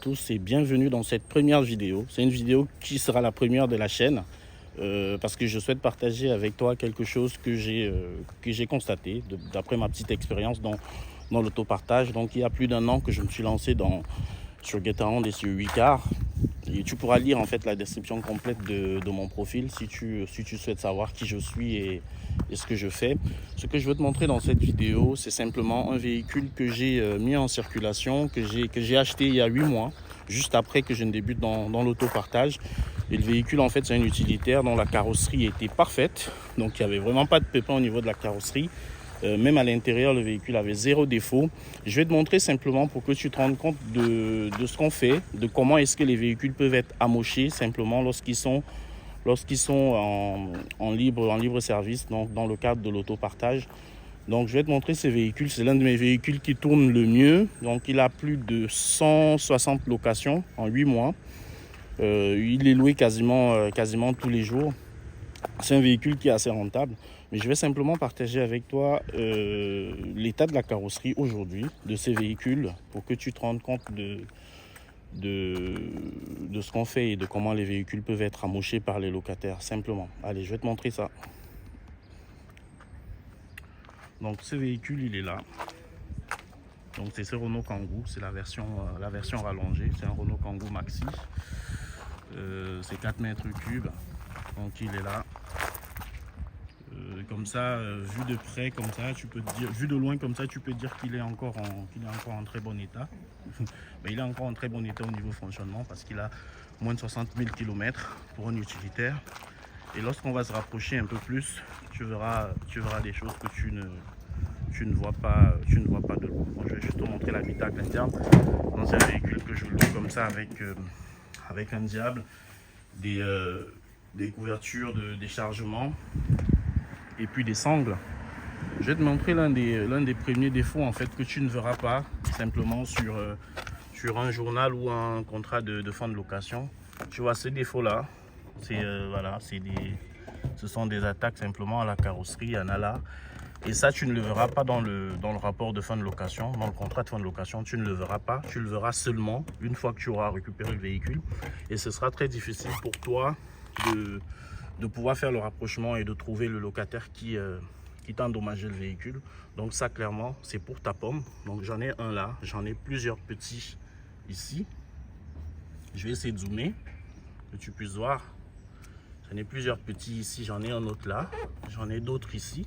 Tous et bienvenue dans cette première vidéo. C'est une vidéo qui sera la première de la chaîne parce que je souhaite partager avec toi quelque chose que j'ai constaté d'après ma petite expérience dans l'autopartage. Donc il y a plus d'1 an que je me suis lancé sur GetAround et sur Wecar. Et tu pourras lire en fait la description complète de mon profil si tu souhaites savoir qui je suis et ce que je fais. Ce que je veux te montrer dans cette vidéo, c'est simplement un véhicule que j'ai mis en circulation, que j'ai acheté il y a 8 mois, juste après que je ne débute dans l'autopartage. Et le véhicule, en fait, c'est un utilitaire dont la carrosserie était parfaite. Donc, il n'y avait vraiment pas de pépins au niveau de la carrosserie. Même à l'intérieur, le véhicule avait 0 défaut. Je vais te montrer simplement pour que tu te rendes compte de ce qu'on fait, de comment est-ce que les véhicules peuvent être amochés simplement lorsqu'ils sont en libre service, donc dans le cadre de l'autopartage. Donc je vais te montrer ces véhicules. C'est l'un de mes véhicules qui tourne le mieux. Donc il a plus de 160 locations en 8 mois. Il est loué quasiment tous les jours. C'est un véhicule qui est assez rentable. Mais je vais simplement partager avec toi l'état de la carrosserie aujourd'hui de ces véhicules pour que tu te rendes compte de ce qu'on fait et de comment les véhicules peuvent être amochés par les locataires, simplement. Allez, je vais te montrer ça. Donc ce véhicule, il est là. Donc c'est ce Renault Kangoo, c'est la version rallongée. C'est un Renault Kangoo Maxi. C'est 4 mètres cubes. Donc il est là. Comme ça, vu de près, comme ça, tu peux te dire, vu de loin, comme ça, tu peux dire qu'il est encore en très bon état. Mais il est encore en très bon état au niveau fonctionnement parce qu'il a moins de 60 000 km pour un utilitaire. Et lorsqu'on va se rapprocher un peu plus, tu verras des choses que tu ne vois pas de loin. Bon, je vais juste te montrer l'habitacle interne. Dans un véhicule que je loue comme ça avec un diable, des couvertures de déchargement et puis des sangles. Je vais te montrer l'un des premiers défauts en fait que tu ne verras pas simplement sur un journal ou un contrat de fin de location. Tu vois ce défaut là, voilà, ce sont des attaques simplement à la carrosserie, il y en a là. Et ça, tu ne le verras pas dans le rapport de fin de location, dans le contrat de fin de location, tu ne le verras pas. Tu le verras seulement une fois que tu auras récupéré le véhicule. Et ce sera très difficile pour toi de pouvoir faire le rapprochement et de trouver le locataire qui t'a endommagé le véhicule. Donc ça, clairement, c'est pour ta pomme. Donc j'en ai un là, j'en ai plusieurs petits ici. Je vais essayer de zoomer, que tu puisses voir. J'en ai plusieurs petits ici, j'en ai un autre là, j'en ai d'autres ici.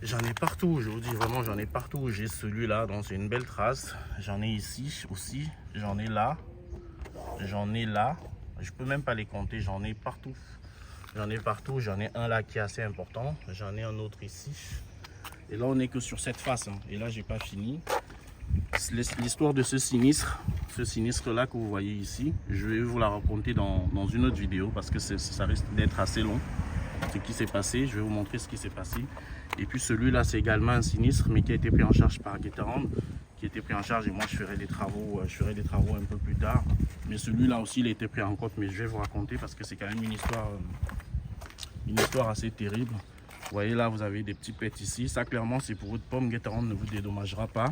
J'en ai partout, je vous dis vraiment, j'en ai partout. J'ai celui-là, donc c'est une belle trace. J'en ai ici aussi, j'en ai là, j'en ai là. Je peux même pas les compter, j'en ai partout. J'en ai partout, j'en ai un là qui est assez important. J'en ai un autre ici. Et là, on n'est que sur cette face. Et là, j'ai pas fini. L'histoire de ce sinistre-là que vous voyez ici, je vais vous la raconter dans une autre vidéo parce que ça risque d'être assez long. Ce qui s'est passé, je vais vous montrer ce qui s'est passé. Et puis celui-là, c'est également un sinistre, mais qui a été pris en charge par GetAround, qui a été pris en charge et moi je ferai des travaux un peu plus tard. Mais celui-là aussi, il a été pris en compte, mais je vais vous raconter parce que c'est quand même une histoire assez terrible. Vous voyez là, vous avez des petits pets ici. Ça, clairement, c'est pour votre pomme. GetAround ne vous dédommagera pas.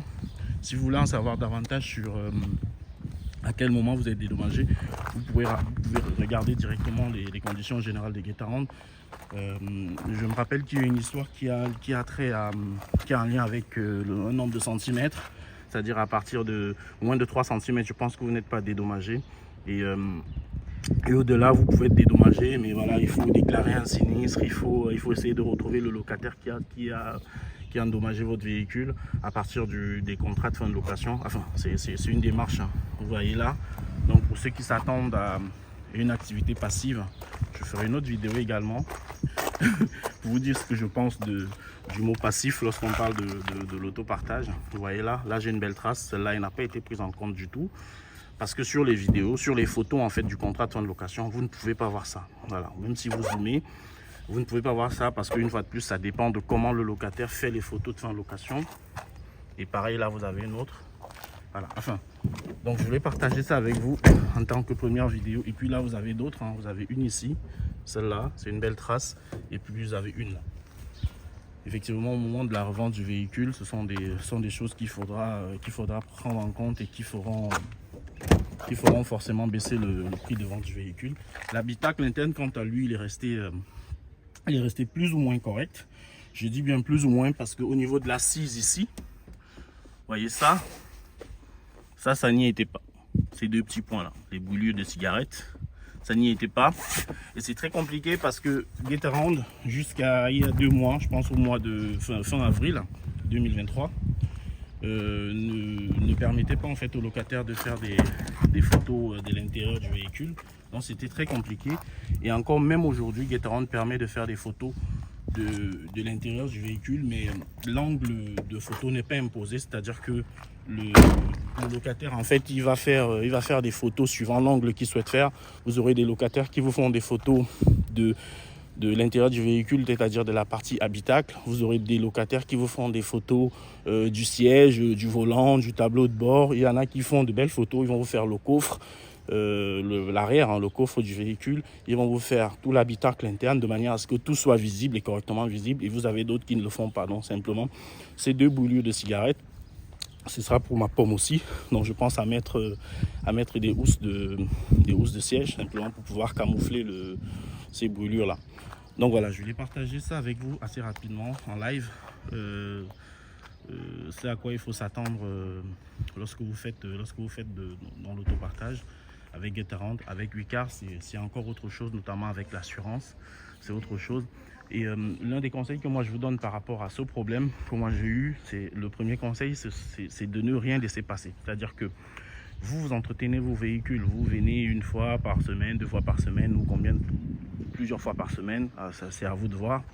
Si vous voulez en savoir davantage sur à quel moment vous êtes dédommagé, vous pouvez regarder directement les conditions générales de GetAround. Je me rappelle qu'il y a une histoire qui a un lien avec un nombre de centimètres, c'est-à-dire à partir de moins de 3 cm, je pense que vous n'êtes pas dédommagé. Et au-delà, vous pouvez être dédommagé, mais voilà, il faut déclarer un sinistre, il faut essayer de retrouver le locataire qui a endommagé votre véhicule à partir des contrats de fin de location. Enfin, c'est une démarche, hein. Vous voyez là. Donc pour ceux qui s'attendent à une activité passive, je ferai une autre vidéo également pour vous dire ce que je pense du mot passif lorsqu'on parle de l'autopartage. Vous voyez là, j'ai une belle trace. Celle-là, elle n'a pas été prise en compte du tout. Parce que sur les vidéos, sur les photos en fait du contrat de fin de location, vous ne pouvez pas voir ça. Voilà, même si vous zoomez, vous ne pouvez pas voir ça parce qu'une fois de plus, ça dépend de comment le locataire fait les photos de fin de location. Et pareil, là, vous avez une autre. Voilà, enfin, donc je voulais partager ça avec vous en tant que première vidéo. Et puis là, vous avez d'autres, hein. Vous avez une ici, celle-là, c'est une belle trace. Et puis vous avez une là. Effectivement, au moment de la revente du véhicule, ce sont des choses qu'il faudra prendre en compte et qui feront qui feront forcément baisser le prix de vente du véhicule. L'habitacle interne, quant à lui, il est resté plus ou moins correct. Je dis bien plus ou moins parce qu'au niveau de l'assise ici, voyez ça n'y était pas. Ces deux petits points là, les brûlures de cigarettes, ça n'y était pas. Et c'est très compliqué parce que Gatearound, jusqu'à il y a 2 mois, je pense au mois de fin avril 2023, ne permettait pas en fait aux locataires de faire des photos de l'intérieur du véhicule. Donc c'était très compliqué. Et encore même aujourd'hui, Gatearound permet de faire des photos de l'intérieur du véhicule, mais l'angle de photo n'est pas imposé, c'est-à-dire que le locataire en fait il va faire des photos suivant l'angle qu'il souhaite faire. Vous aurez des locataires qui vous font des photos de l'intérieur du véhicule, c'est-à-dire de la partie habitacle. Vous aurez des locataires qui vous font des photos du siège, du volant, du tableau de bord. Il y en a qui font de belles photos, ils vont vous faire le coffre, l'arrière, le coffre du véhicule. Ils vont vous faire tout l'habitacle interne de manière à ce que tout soit visible et correctement visible. Et vous avez d'autres qui ne le font pas. Donc simplement, ces 2 brûlures de cigarettes, ce sera pour ma pomme aussi. Donc je pense à mettre des housses de siège, simplement pour pouvoir camoufler ces brûlures là. Donc voilà, je voulais partager ça avec vous assez rapidement en live. C'est à quoi il faut s'attendre lorsque vous faites dans l'autopartage avec Gatearound. Avec Wicar, c'est encore autre chose, notamment avec l'assurance, c'est autre chose. Et l'un des conseils que moi je vous donne par rapport à ce problème que moi j'ai eu, le premier conseil, c'est de ne rien laisser passer. C'est-à-dire que vous entretenez vos véhicules, vous venez 1 fois par semaine, 2 fois par semaine ou plusieurs fois par semaine, ça c'est à vous de voir.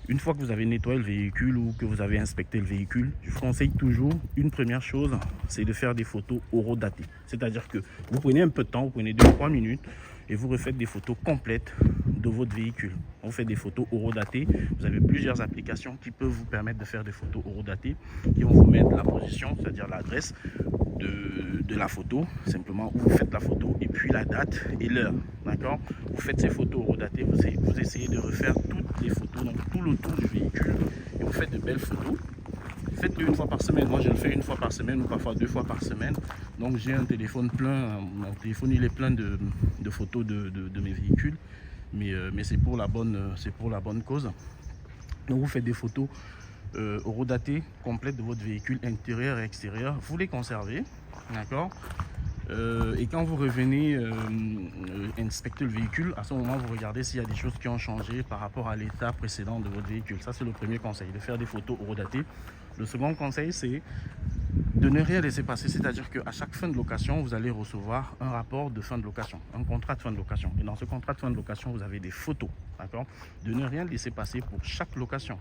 Une fois que vous avez nettoyé le véhicule ou que vous avez inspecté le véhicule, je vous conseille toujours une première chose, c'est de faire des photos horodatées. C'est-à-dire que vous prenez un peu de temps, vous prenez 2-3 minutes et vous refaites des photos complètes de votre véhicule. On fait des photos horodatées. Vous avez plusieurs applications qui peuvent vous permettre de faire des photos horodatées, qui vont vous mettre la position, c'est-à-dire l'adresse de la photo, simplement où vous faites la photo et puis la date et l'heure. D'accord? Vous faites ces photos horodatées, vous essayez de refaire toutes les photos, donc tout le tour du véhicule, et vous faites de belles photos. Faites-le 1 fois par semaine. Moi je le fais 1 fois par semaine ou parfois 2 fois par semaine. Donc j'ai un téléphone plein, mon téléphone il est plein de photos de mes véhicules, mais c'est pour la bonne cause. Donc vous faites des photos horodatées complètes de votre véhicule intérieur et extérieur. Vous les conservez, d'accord. Et quand vous revenez inspecter le véhicule, à ce moment vous regardez s'il y a des choses qui ont changé par rapport à l'état précédent de votre véhicule. Ça c'est le premier conseil, de faire des photos horodatées. Le second conseil, c'est de ne rien laisser passer, c'est-à-dire qu'à chaque fin de location, vous allez recevoir un rapport de fin de location, un contrat de fin de location. Et dans ce contrat de fin de location, vous avez des photos, d'accord? De ne rien laisser passer pour chaque location.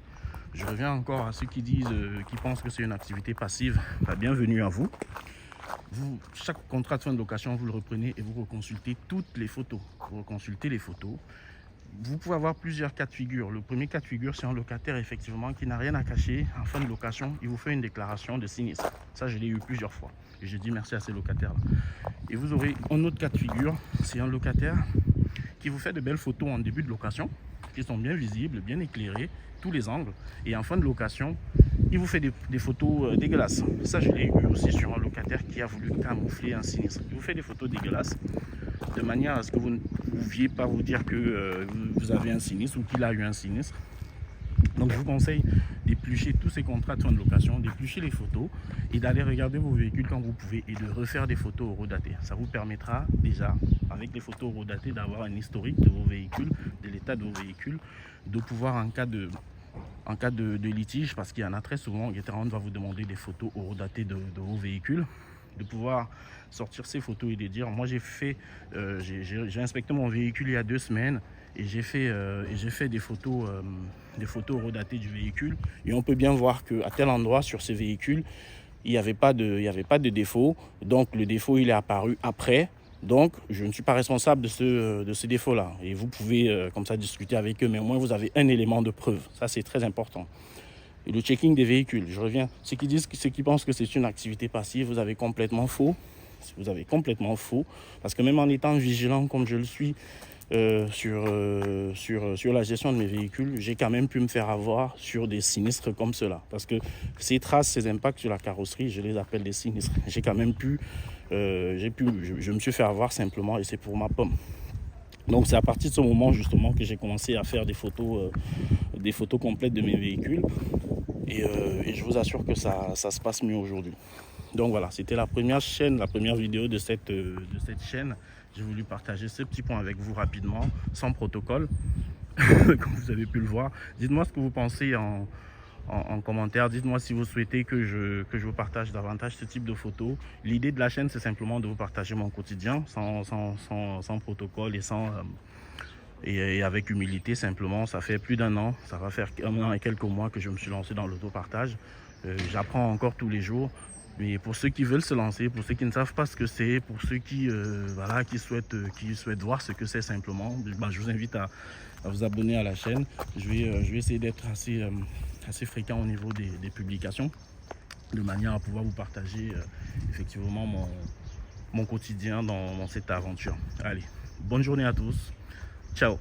Je reviens encore à ceux qui disent, qui pensent que c'est une activité passive. Bienvenue à vous. Chaque contrat de fin de location, vous le reprenez et vous reconsultez toutes les photos. Vous reconsultez les photos. Vous pouvez avoir plusieurs cas de figure. Le premier cas de figure, c'est un locataire effectivement qui n'a rien à cacher. En fin de location, il vous fait une déclaration de sinistre. Ça, je l'ai eu plusieurs fois. Et je dis merci à ces locataires-là. Et vous aurez un autre cas de figure, c'est un locataire qui vous fait de belles photos en début de location, qui sont bien visibles, bien éclairées, tous les angles. Et en fin de location, il vous fait des photos dégueulasses. Ça, je l'ai eu aussi sur un locataire qui a voulu camoufler un sinistre. Il vous fait des photos dégueulasses de manière à ce que vous ne pouviez pas vous dire que vous avez un sinistre ou qu'il a eu un sinistre. Donc je vous conseille d'éplucher tous ces contrats de fin de location, d'éplucher les photos et d'aller regarder vos véhicules quand vous pouvez et de refaire des photos horodatées. Ça vous permettra déjà, avec les photos horodatées, d'avoir un historique de vos véhicules, de l'état de vos véhicules, de pouvoir en cas de litige, parce qu'il y en a très souvent, Gatearound va vous demander des photos horodatées de vos véhicules, de pouvoir sortir ces photos et de dire moi j'ai inspecté mon véhicule il y a 2 semaines et j'ai fait des photos horodatées du véhicule et on peut bien voir qu'à tel endroit sur ces véhicules il n'y avait pas de défaut, donc le défaut il est apparu après, donc je ne suis pas responsable de ce défaut là et vous pouvez comme ça discuter avec eux, mais au moins vous avez un élément de preuve. Ça c'est très important. Et le checking des véhicules, je reviens, ceux qui pensent que c'est une activité passive, vous avez complètement faux. Vous avez complètement faux, parce que même en étant vigilant comme je le suis, sur la gestion de mes véhicules, j'ai quand même pu me faire avoir sur des sinistres comme cela. Parce que ces traces, ces impacts sur la carrosserie, je les appelle des sinistres. J'ai quand même pu, je me suis fait avoir simplement et c'est pour ma pomme. Donc c'est à partir de ce moment justement que j'ai commencé à faire des photos complètes de mes véhicules. Et je vous assure que ça se passe mieux aujourd'hui. Donc voilà, c'était la première vidéo de cette chaîne. J'ai voulu partager ce petit point avec vous rapidement, sans protocole, comme vous avez pu le voir. Dites-moi ce que vous pensez en commentaire. Dites-moi si vous souhaitez que je vous partage davantage ce type de photos. L'idée de la chaîne, c'est simplement de vous partager mon quotidien, sans protocole et avec humilité simplement. Ça fait plus d'un an, ça va faire 1 an et quelques mois que je me suis lancé dans l'autopartage. J'apprends encore tous les jours. Mais pour ceux qui veulent se lancer, pour ceux qui ne savent pas ce que c'est, pour ceux qui souhaitent voir ce que c'est simplement, je vous invite à vous abonner à la chaîne. Je vais essayer d'être assez fréquent au niveau des publications, de manière à pouvoir vous partager effectivement mon quotidien dans cette aventure. Allez, bonne journée à tous. Ciao.